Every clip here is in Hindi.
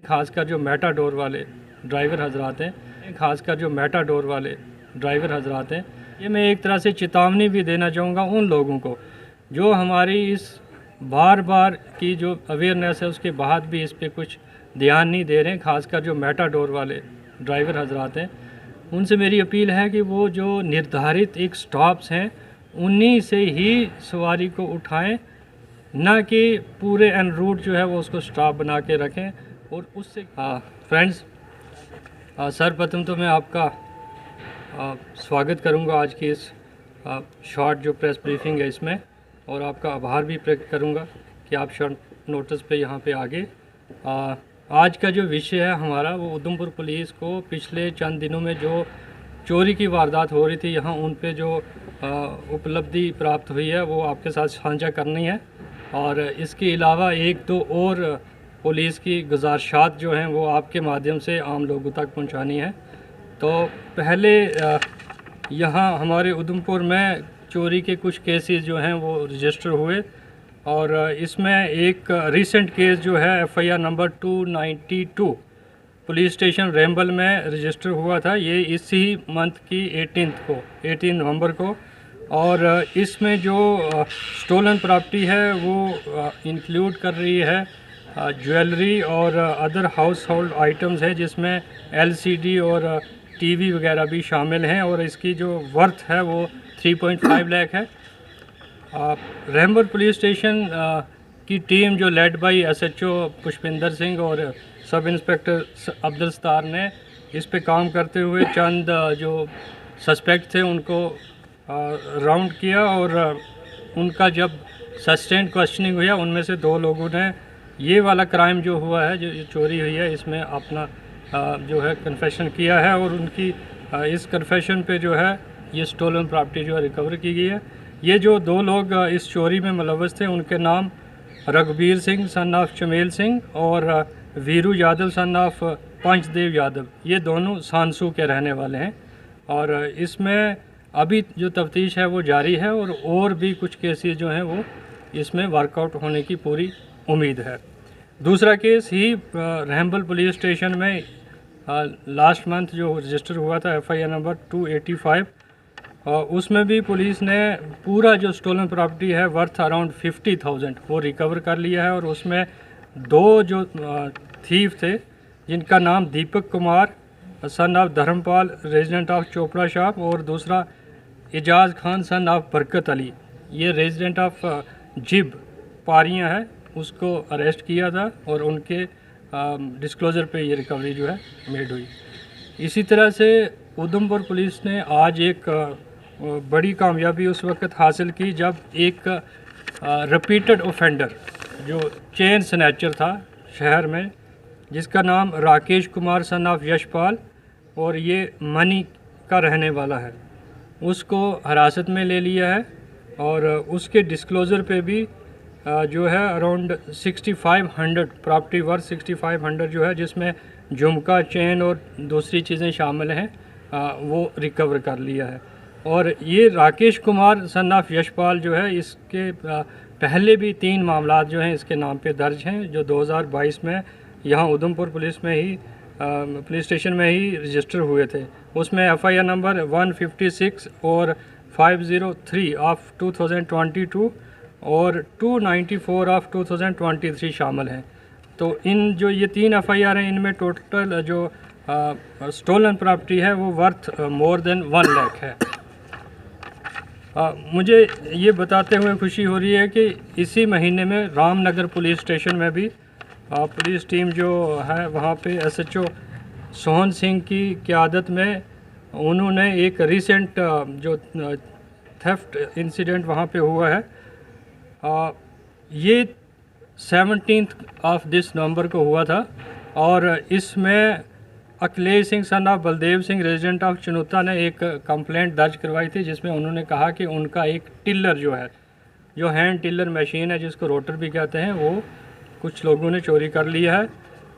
खासकर जो मेटाडोर वाले ड्राइवर हजरात हैं, ये मैं एक तरह से चेतावनी भी देना चाहूँगा उन लोगों को जो हमारी इस बार बार की जो अवेयरनेस है उसके बाद भी इस पे कुछ ध्यान नहीं दे रहे हैं। खासकर जो मेटाडोर वाले ड्राइवर हजरात हैं, उनसे मेरी अपील है कि वो जो निर्धारित एक स्टॉप्स हैं उन्हीं से ही सवारी को उठाएं, ना कि पूरे एन रूट जो है वो उसको स्टॉप बना के रखें। और उससे फ्रेंड्स, सर्वप्रथम तो मैं आपका स्वागत करूंगा आज की इस शॉर्ट जो प्रेस ब्रीफिंग है इसमें, और आपका आभार भी प्रकट करूंगा कि आप शॉर्ट नोटिस पे यहाँ पे आ गए। आज का जो विषय है हमारा वो उधमपुर पुलिस को पिछले चंद दिनों में जो चोरी की वारदात हो रही थी यहाँ उन पे जो उपलब्धि प्राप्त हुई है वो आपके साथ साझा करनी है। और इसके अलावा एक दो और पुलिस की गुजारिशात जो हैं वो आपके माध्यम से आम लोगों तक पहुंचानी है। तो पहले यहाँ हमारे उधमपुर में चोरी के कुछ केसेस जो हैं वो रजिस्टर हुए, और इसमें एक रीसेंट केस जो है FIR नंबर 292 पुलिस स्टेशन रेम्बल में रजिस्टर हुआ था। ये इसी मंथ की 18 नवंबर को, और इसमें जो स्टोलन प्रॉपर्टी है वो इंक्लूड कर रही है ज्वेलरी और अदर हाउस होल्ड आइटम्स है, जिसमें LCD और TV वगैरह भी शामिल हैं, और इसकी जो वर्थ है वो 3.5 लाख है। रेम्बल पुलिस स्टेशन की टीम जो led by SHO Pushpinder Singh और सब इंस्पेक्टर अब्दुल सत्तार ने इस पे काम करते हुए चंद जो सस्पेक्ट थे उनको राउंड किया, और उनका जब सस्टेंड क्वेश्चनिंग हुआ उनमें से 2 लोगों ने ये वाला क्राइम जो हुआ है, जो चोरी हुई है, इसमें अपना जो है कन्फेशन किया है, और उनकी इस कन्फेशन पे जो है ये स्टोलन प्रॉपर्टी जो है रिकवर की गई है। ये जो 2 लोग इस चोरी में मुलव्वस थे उनके नाम रघुबीर सिंह सन ऑफ चमेल सिंह और वीरू यादव सन ऑफ पंचदेव यादव, ये दोनों सांसू के रहने वाले हैं। और इसमें अभी जो तफ्तीश है वो जारी है, और भी कुछ केसेस जो हैं वो इसमें वर्कआउट होने की पूरी उम्मीद है। दूसरा केस ही रेम्बल पुलिस स्टेशन में लास्ट मंथ जो रजिस्टर हुआ था FIR नंबर 285, उसमें भी पुलिस ने पूरा जो स्टोलन प्रॉपर्टी है वर्थ अराउंड 50,000 वो रिकवर कर लिया है। और उसमें 2 जो थीफ थे जिनका नाम Deepak Kumar son of Dharampal resident of Chopra shop, और दूसरा एजाज खान सन ऑफ बरकत अली, ये रेजिडेंट ऑफ जिब पारियाँ है, उसको अरेस्ट किया था, और उनके डिस्क्लोज़र पे ये रिकवरी जो है मेड हुई। इसी तरह से उधमपुर पुलिस ने आज एक बड़ी कामयाबी उस वक्त हासिल की जब एक रिपीटेड ऑफेंडर जो चेन स्नैचर था शहर में, जिसका नाम राकेश कुमार सन ऑफ यशपाल और ये मनी का रहने वाला है, उसको हिरासत में ले लिया है। और उसके डिस्क्लोज़र पे भी जो है अराउंड 6500 प्रॉपर्टी वर्थ 6500 जो है, जिसमें झुमका, चेन और दूसरी चीज़ें शामिल हैं, वो रिकवर कर लिया है। और ये राकेश कुमार सन ऑफ यशपाल जो है, इसके पहले भी 3 मामला जो हैं इसके नाम पे दर्ज हैं, जो 2022 में यहाँ उधमपुर पुलिस में ही पुलिस स्टेशन में ही रजिस्टर हुए थे। उसमें FIR नंबर 156 और 503 ऑफ 2022 और 294 ऑफ 2023 शामिल हैं। तो इन जो ये 3 FIR हैं, इनमें टोटल जो स्टोलन प्रॉपर्टी है वो वर्थ मोर देन 1 लाख है। मुझे ये बताते हुए खुशी हो रही है कि इसी महीने में रामनगर पुलिस स्टेशन में भी पुलिस टीम जो है वहाँ पे SHO सोहन सिंह की क़यादत में उन्होंने एक रीसेंट जो थेफ्ट इंसिडेंट वहाँ पे हुआ है, ये 17 ऑफ दिस नवंबर को हुआ था, और इसमें Akhilesh Singh son of Baldev Singh resident of Chanuta ने एक कंप्लेंट दर्ज करवाई थी, जिसमें उन्होंने कहा कि उनका एक टिल्लर जो है, जो हैंड टिल्लर मशीन है जिसको रोटर भी कहते हैं, वो कुछ लोगों ने चोरी कर लिया है।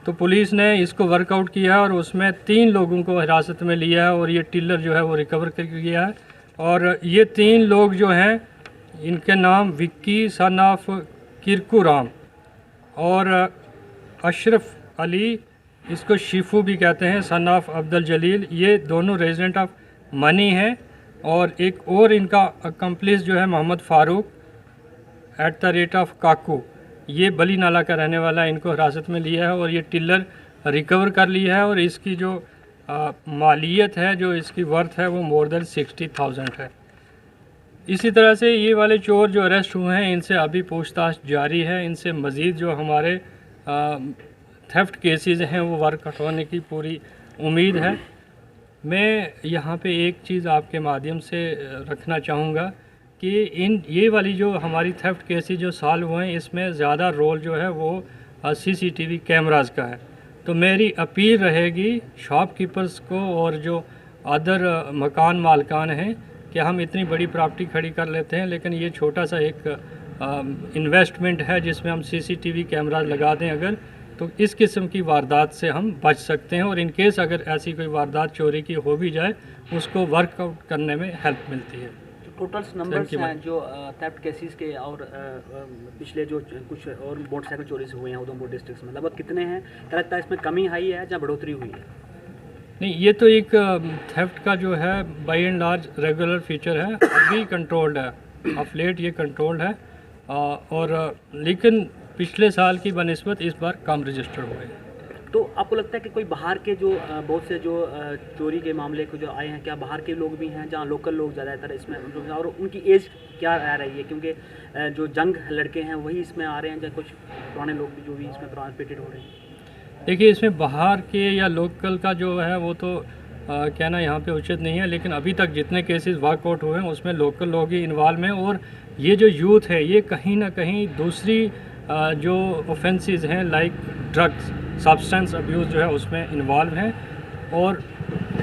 तो पुलिस ने इसको वर्कआउट किया और उसमें 3 लोगों को हिरासत में लिया है, और ये टिल्लर जो है वो रिकवर कर लिया है। और ये 3 लोग जो हैं इनके नाम विक्की सन ऑफ किरकू राम और अशरफ अली इसको शिफू भी कहते हैं, सन ऑफ अब्दुल जलील। ये दोनों रेजिडेंट ऑफ मनी हैं। और एक और इनका अकम्प्लिस जो है Mohammad Farooq at the rate of Kaku, ये बली नाला का रहने वाला है। इनको हिरासत में लिया है और ये टिलर रिकवर कर लिया है और इसकी जो मालियत है, जो इसकी वर्थ है, वो मोर देन 60,000 है। इसी तरह से ये वाले चोर जो अरेस्ट हुए हैं, इनसे अभी पूछताछ जारी है। इनसे मज़ीद जो हमारे थेफ्ट केसेस हैं वो वर्कआउट होने की पूरी उम्मीद है। मैं यहाँ पे एक चीज़ आपके माध्यम से रखना चाहूँगा कि ये वाली जो हमारी थेफ्ट केसेस जो सॉल्व हुए हैं, इसमें ज़्यादा रोल जो है वो CCTV कैमरास का है। तो मेरी अपील रहेगी शॉपकीपर्स को और जो अदर मकान मालकान हैं कि हम इतनी बड़ी प्रॉपर्टी खड़ी कर लेते हैं, लेकिन ये छोटा सा एक इन्वेस्टमेंट है जिसमें हम CCTV कैमरा लगा दें अगर, तो इस किस्म की वारदात से हम बच सकते हैं। और इन केस अगर ऐसी कोई वारदात चोरी की हो भी जाए, उसको वर्कआउट करने में हेल्प मिलती है। टोटल नंबर्स हैं जो थेफ्ट केसेस के और पिछले जो कुछ और मोटरसाइकिल चोरी से हुए हैं उधमपुर डिस्ट्रिक्ट में, लगभग कितने हैं? क्या लगता है इसमें कमी आई है या बढ़ोतरी हुई है? नहीं, ये तो एक थेफ्ट का जो है by and large regular feature है, अभी कंट्रोल्ड है, ऑफ लेट ये कंट्रोल्ड है। और लेकिन पिछले साल की बनिस्बत इस बार कम रजिस्टर हुए। तो आपको लगता है कि कोई बाहर के जो बहुत से जो चोरी के मामले को जो आए हैं, क्या बाहर के लोग भी हैं जहाँ लोकल लोग ज़्यादातर इसमें, और उनकी एज क्या आ रही है? क्योंकि जो जंग लड़के हैं वही इसमें आ रहे हैं, या कुछ पुराने लोग भी जो भी इसमें पार्टिसिपेटेड हो रहे हैं? देखिए, इसमें बाहर के या लोकल का जो है वो तो कहना यहाँ पे उचित नहीं है, लेकिन अभी तक जितने केसेस वर्कआउट हुए हैं उसमें लोकल लोग ही इन्वॉल्व हैं। और ये जो यूथ है ये कहीं ना कहीं दूसरी जो ऑफेंसेस हैं लाइक ड्रग्स, सब्सटेंस अब्यूज़ जो है उसमें इन्वॉल्व हैं, और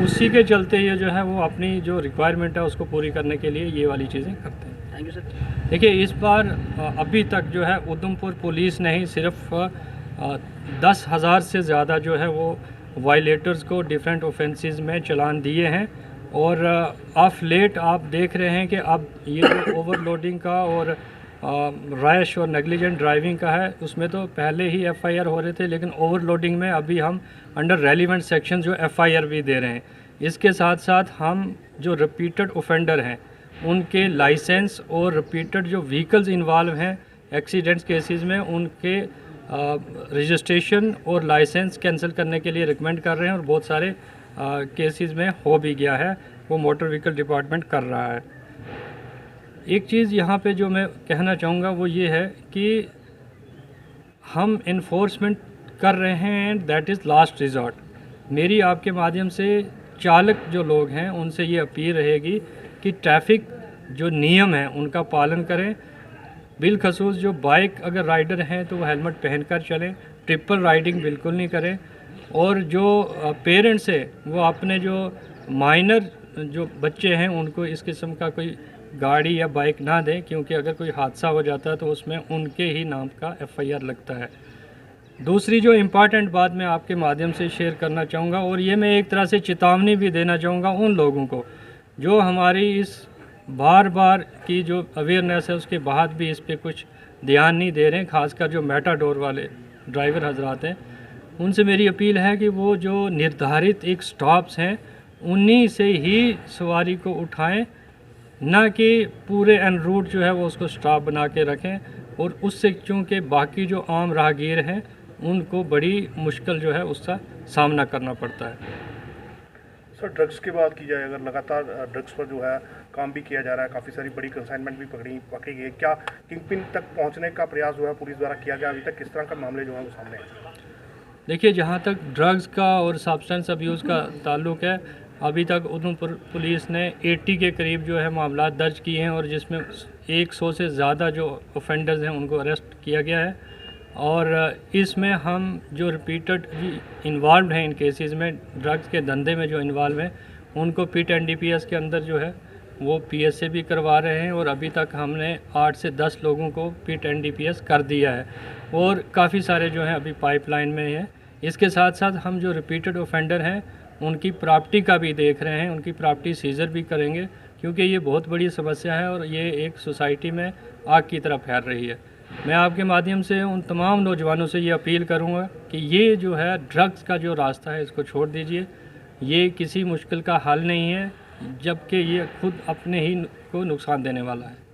उसी के चलते ये जो है वो अपनी जो रिक्वायरमेंट है उसको पूरी करने के लिए ये वाली चीज़ें करते हैं। Thank you sir. देखिए, इस बार अभी तक जो है उधमपुर पुलिस ने ही सिर्फ 10,000 से ज़्यादा जो है वो वायलेटर्स को डिफरेंट ऑफेंसेस में चलान दिए हैं। और ऑफ लेट आप देख रहे हैं कि अब ये जो ओवरलोडिंग का और रैश और नेग्लिजेंट ड्राइविंग का है, उसमें तो पहले ही FIR हो रहे थे, लेकिन ओवरलोडिंग में अभी हम अंडर रेलिवेंट सेक्शन जो FIR भी दे रहे हैं। इसके साथ साथ हम जो रिपीटेड ऑफेंडर हैं उनके लाइसेंस और रिपीटेड जो व्हीकल्स इन्वॉल्व हैं एक्सीडेंट्स केसेस में, उनके रजिस्ट्रेशन और लाइसेंस कैंसिल करने के लिए रिकमेंड कर रहे हैं। और बहुत सारे केसेस में हो भी गया है, वो मोटर व्हीकल डिपार्टमेंट कर रहा है। एक चीज़ यहाँ पे जो मैं कहना चाहूँगा वो ये है कि हम इन्फोर्समेंट कर रहे हैं, दैट इज़ लास्ट रिजॉर्ट। मेरी आपके माध्यम से चालक जो लोग हैं उनसे ये अपील रहेगी कि ट्रैफिक जो नियम हैं उनका पालन करें। बिलखसूस जो बाइक अगर राइडर हैं तो वो हेलमेट पहनकर चलें, ट्रिपल राइडिंग बिल्कुल नहीं करें। और जो पेरेंट्स है वो अपने जो माइनर जो बच्चे हैं उनको इस किस्म का कोई गाड़ी या बाइक ना दें, क्योंकि अगर कोई हादसा हो जाता है तो उसमें उनके ही नाम का FIR लगता है। दूसरी जो इम्पॉर्टेंट बात मैं आपके माध्यम से शेयर करना चाहूँगा, और ये मैं एक तरह से चेतावनी भी देना चाहूँगा उन लोगों को जो हमारी इस बार बार की जो अवेयरनेस है उसके बाद भी इस पर कुछ ध्यान नहीं दे रहे हैं, खासकर जो मेटाडोर वाले ड्राइवर हजरात हैं। उनसे मेरी अपील है कि वो जो निर्धारित एक स्टॉप्स हैं उन्हीं से ही सवारी को उठाएं, ना कि पूरे एन रूट जो है वो उसको स्टॉप बना के रखें। और उससे चूँकि बाकी जो आम राहगीर हैं उनको बड़ी मुश्किल जो है उसका सामना करना पड़ता है। सर, ड्रग्स की बात की जाए, अगर लगातार ड्रग्स पर जो है काम भी किया जा रहा है, काफ़ी सारी बड़ी कंसाइनमेंट भी पकड़ी गई, क्या किंगपिन तक पहुंचने का प्रयास जो है पुलिस द्वारा किया गया? अभी तक किस तरह का मामले जो है वो सामने हैं? देखिए, जहाँ तक ड्रग्स का और सब्सटेंस अब्यूज़ का ताल्लुक़ है, अभी तक उधमपुर पुलिस ने 80 के करीब जो है मामला दर्ज किए हैं, और जिसमें 100 से ज़्यादा जो ऑफेंडर्स हैं उनको अरेस्ट किया गया है। और इसमें हम जो रिपीटेड इन्वॉल्व हैं इन केसेस में, ड्रग्स के धंधे में जो इन्वॉल्व हैं, उनको PIT NDPS के अंदर जो है वो PSA भी करवा रहे हैं। और अभी तक हमने 8 से 10 लोगों को PIT NDPS कर दिया है, और काफ़ी सारे जो हैं अभी पाइपलाइन में हैं। इसके साथ साथ हम जो रिपीटेड ऑफेंडर हैं उनकी प्रॉपर्टी का भी देख रहे हैं, उनकी प्रॉपर्टी सीजर भी करेंगे, क्योंकि ये बहुत बड़ी समस्या है और ये एक सोसाइटी में आग की तरह फैल रही है। मैं आपके माध्यम से उन तमाम नौजवानों से ये अपील करूँगा कि ये जो है ड्रग्स का जो रास्ता है इसको छोड़ दीजिए। ये किसी मुश्किल का हल नहीं है, जबकि ये खुद अपने ही को नुकसान देने वाला है।